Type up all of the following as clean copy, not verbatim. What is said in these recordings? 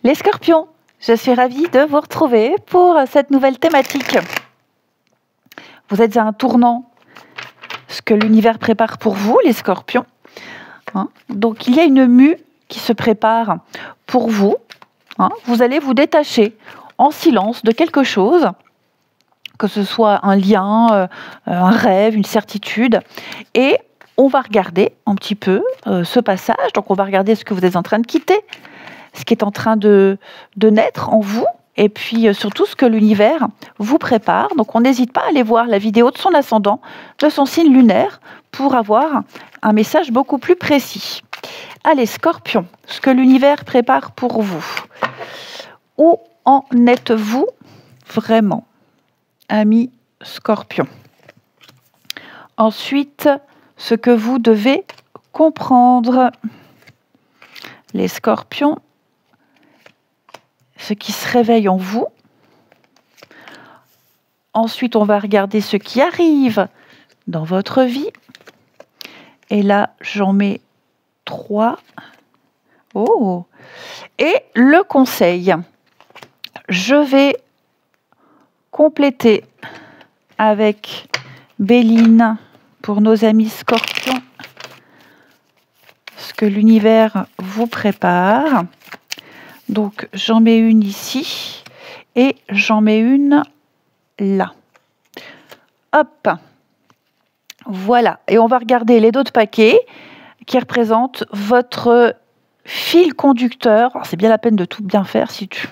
Les scorpions, je suis ravie de vous retrouver pour cette nouvelle thématique. Vous êtes à un tournant, ce que l'univers prépare pour vous, les scorpions. Donc il y a une mue qui se prépare pour vous. Vous allez vous détacher en silence de quelque chose, que ce soit un lien, un rêve, une certitude. Et on va regarder un petit peu ce passage. Donc on va regarder ce que vous êtes en train de quitter, ce qui est en train de naître en vous, et puis surtout ce que l'univers vous prépare. Donc on n'hésite pas à aller voir la vidéo de son ascendant, de son signe lunaire, pour avoir un message beaucoup plus précis. Allez, Scorpion, ce que l'univers prépare pour vous. Où en êtes-vous vraiment, ami Scorpion? Ensuite, ce que vous devez comprendre. Les Scorpions, ce qui se réveille en vous. Ensuite, on va regarder ce qui arrive dans votre vie. Et là, j'en mets 3. Oh! Et le conseil. Je vais compléter avec Béline pour nos amis Scorpions ce que l'univers vous prépare. Donc, j'en mets une ici et j'en mets une là. Hop! Voilà. Et on va regarder les autres paquets qui représentent votre fil conducteur. C'est bien la peine de tout bien faire si tu...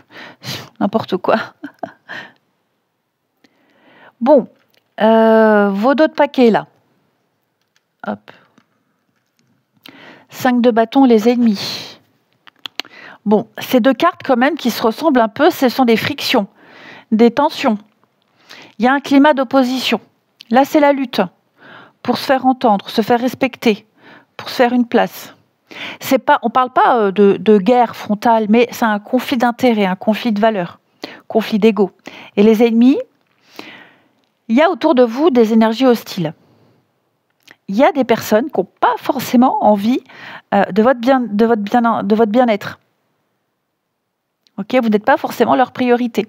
n'importe quoi. Bon. Vos d'autres paquets là. Hop. 5 de bâton, les ennemis. Bon, ces deux cartes quand même qui se ressemblent un peu, ce sont des frictions, des tensions. Il y a un climat d'opposition. Là, c'est la lutte pour se faire entendre, se faire respecter, pour se faire une place. C'est pas, on ne parle pas de guerre frontale, mais c'est un conflit d'intérêts, un conflit de valeurs, conflit d'ego. Et les ennemis, il y a autour de vous des énergies hostiles. Il y a des personnes qui n'ont pas forcément envie de votre bien-être. Okay, vous n'êtes pas forcément leur priorité.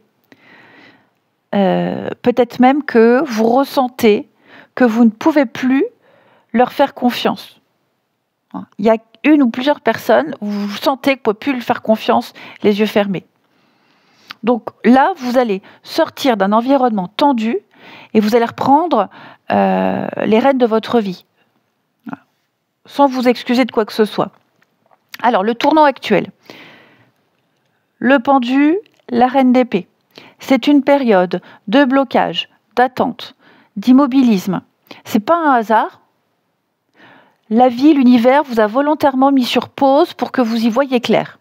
Peut-être même que vous ressentez que vous ne pouvez plus leur faire confiance. Il y a une ou plusieurs personnes où vous sentez que vous ne pouvez plus leur faire confiance les yeux fermés. Donc là, vous allez sortir d'un environnement tendu et vous allez reprendre les rênes de votre vie, sans vous excuser de quoi que ce soit. Alors, le tournant actuel. Le pendu, la reine d'épée. C'est une période de blocage, d'attente, d'immobilisme. Ce n'est pas un hasard. La vie, l'univers vous a volontairement mis sur pause pour que vous y voyiez clair.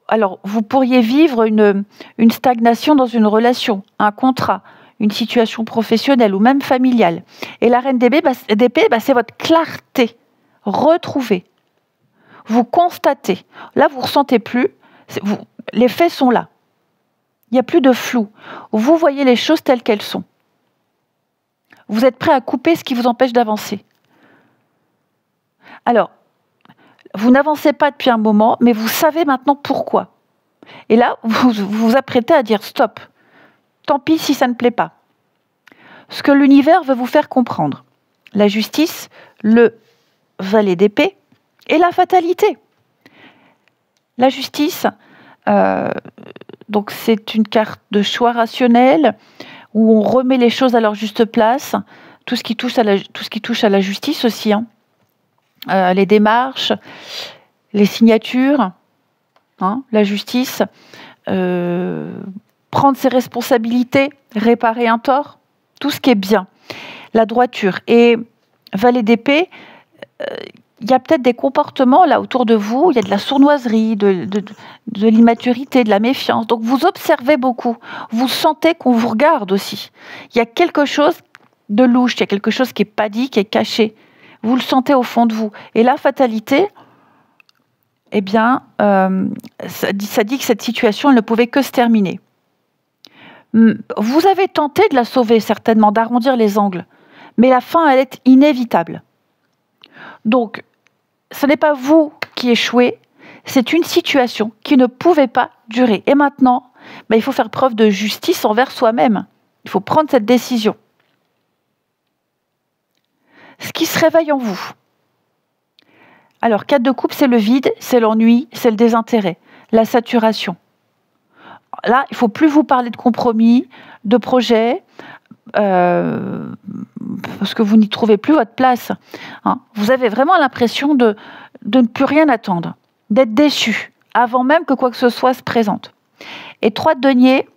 Alors, vous pourriez vivre une stagnation dans une relation, un contrat, une situation professionnelle ou même familiale. Et la reine d'épée, c'est votre clarté retrouvée. Vous constatez. Là, vous ne ressentez plus. Les faits sont là. Il n'y a plus de flou. Vous voyez les choses telles qu'elles sont. Vous êtes prêt à couper ce qui vous empêche d'avancer. Alors, vous n'avancez pas depuis un moment, mais vous savez maintenant pourquoi. Et là, vous vous apprêtez à dire stop. Tant pis si ça ne plaît pas. Ce que l'univers veut vous faire comprendre. La justice, le valet d'épée et la fatalité. La justice, donc c'est une carte de choix rationnel où on remet les choses à leur juste place. Tout ce qui touche à la justice aussi. Les démarches, les signatures, la justice, prendre ses responsabilités, réparer un tort, tout ce qui est bien, la droiture. Et valet d'épée, il y a peut-être des comportements là autour de vous, il y a de la sournoiserie, de l'immaturité, de la méfiance. Donc vous observez beaucoup, vous sentez qu'on vous regarde aussi. Il y a quelque chose de louche, il y a quelque chose qui n'est pas dit, qui est caché. Vous le sentez au fond de vous. Et la fatalité, eh bien, ça dit que cette situation elle ne pouvait que se terminer. Vous avez tenté de la sauver, certainement, d'arrondir les angles. Mais la fin, elle est inévitable. Donc, ce n'est pas vous qui échouez, C'est une situation qui ne pouvait pas durer. Et maintenant, il faut faire preuve de justice envers soi-même. Il faut prendre cette décision. Ce qui se réveille en vous. Alors, 4 de coupe, c'est le vide, c'est l'ennui, c'est le désintérêt, la saturation. Là, il ne faut plus vous parler de compromis, de projet, parce que vous n'y trouvez plus votre place. Hein. Vous avez vraiment l'impression de ne plus rien attendre, d'être déçu, avant même que quoi que ce soit se présente. Et 3 de denier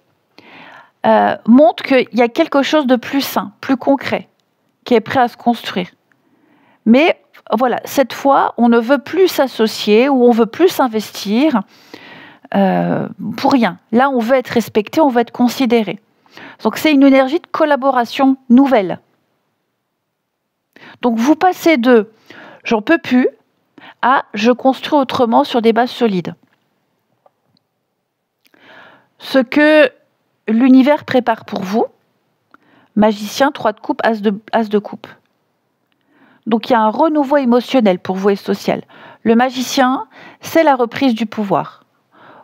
montre qu'il y a quelque chose de plus sain, plus concret, qui est prêt à se construire. Mais voilà, cette fois, on ne veut plus s'associer ou on veut plus s'investir pour rien. Là, on veut être respecté, on veut être considéré. Donc, c'est une énergie de collaboration nouvelle. Donc, vous passez de « j'en peux plus » à « je construis autrement sur des bases solides ». Ce que l'univers prépare pour vous, magicien, 3 de coupe, as de coupe. Donc il y a un renouveau émotionnel pour vous et social. Le magicien, c'est la reprise du pouvoir.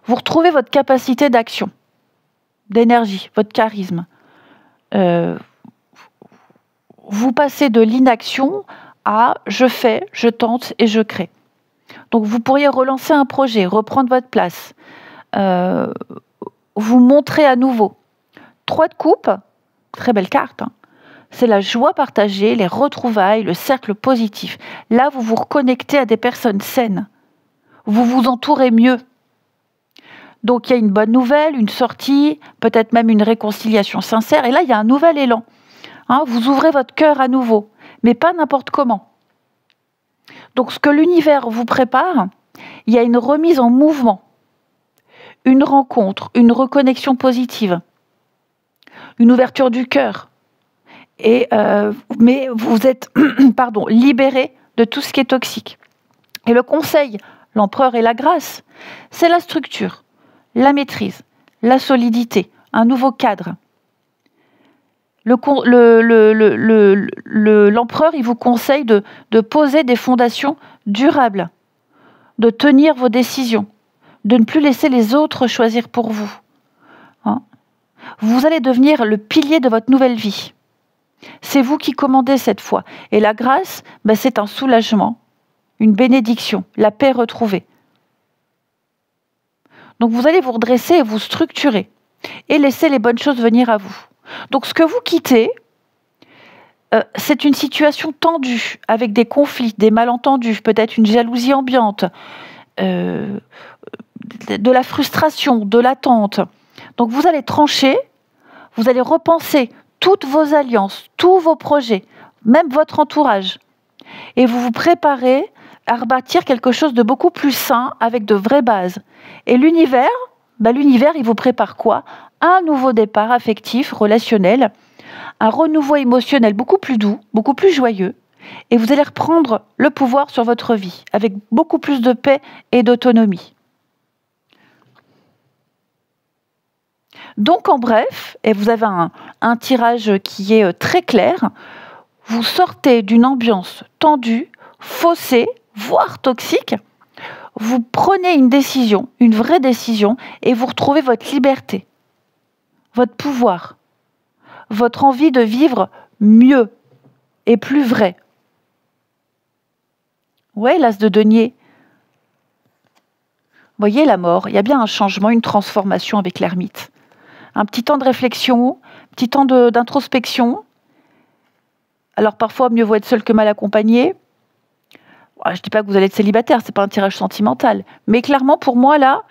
Vous retrouvez votre capacité d'action, d'énergie, votre charisme. Vous passez de l'inaction à je fais, je tente et je crée. Donc vous pourriez relancer un projet, reprendre votre place, vous montrer à nouveau. 3 de coupe, très belle carte, hein. C'est la joie partagée, les retrouvailles, le cercle positif. Là, vous vous reconnectez à des personnes saines. Vous vous entourez mieux. Donc, il y a une bonne nouvelle, une sortie, peut-être même une réconciliation sincère. Et là, il y a un nouvel élan. Hein, vous ouvrez votre cœur à nouveau, mais pas n'importe comment. Donc, ce que l'univers vous prépare, il y a une remise en mouvement, une rencontre, une reconnexion positive, une ouverture du cœur. Mais vous êtes libéré de tout ce qui est toxique. Et le conseil, l'empereur et la grâce, c'est la structure, la maîtrise, la solidité, un nouveau cadre. L'empereur, il vous conseille de poser des fondations durables, de tenir vos décisions, de ne plus laisser les autres choisir pour vous. Hein? Vous allez devenir le pilier de votre nouvelle vie. C'est vous qui commandez cette fois. Et la grâce, c'est un soulagement, une bénédiction, la paix retrouvée. Donc vous allez vous redresser et vous structurer et laisser les bonnes choses venir à vous. Donc ce que vous quittez, c'est une situation tendue, avec des conflits, des malentendus, peut-être une jalousie ambiante, de la frustration, de l'attente. Donc vous allez trancher, vous allez repenser toutes vos alliances, tous vos projets, même votre entourage. Et vous vous préparez à rebâtir quelque chose de beaucoup plus sain, avec de vraies bases. Et l'univers, il vous prépare quoi? Un nouveau départ affectif, relationnel, un renouveau émotionnel beaucoup plus doux, beaucoup plus joyeux. Et vous allez reprendre le pouvoir sur votre vie, avec beaucoup plus de paix et d'autonomie. Donc en bref, et vous avez un tirage qui est très clair, vous sortez d'une ambiance tendue, faussée, voire toxique, vous prenez une décision, une vraie décision, et vous retrouvez votre liberté, votre pouvoir, votre envie de vivre mieux et plus vrai. Ouais, l'as de denier. Vous voyez la mort, il y a bien un changement, une transformation avec l'ermite. Un petit temps de réflexion, un petit temps d'introspection. Alors parfois, mieux vaut être seul que mal accompagné. Je ne dis pas que vous allez être célibataire, ce n'est pas un tirage sentimental. Mais clairement, pour moi, là,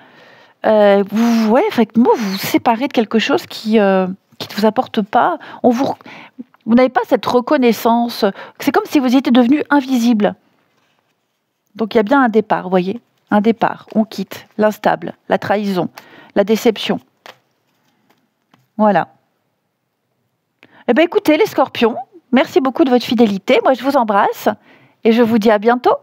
vous vous séparez de quelque chose qui ne vous apporte pas. Vous n'avez pas cette reconnaissance. C'est comme si vous étiez devenu invisible. Donc il y a bien un départ, vous voyez. Un départ, on quitte l'instable, la trahison, la déception. Voilà. Eh bien, écoutez, les scorpions, merci beaucoup de votre fidélité. Moi, je vous embrasse et je vous dis à bientôt.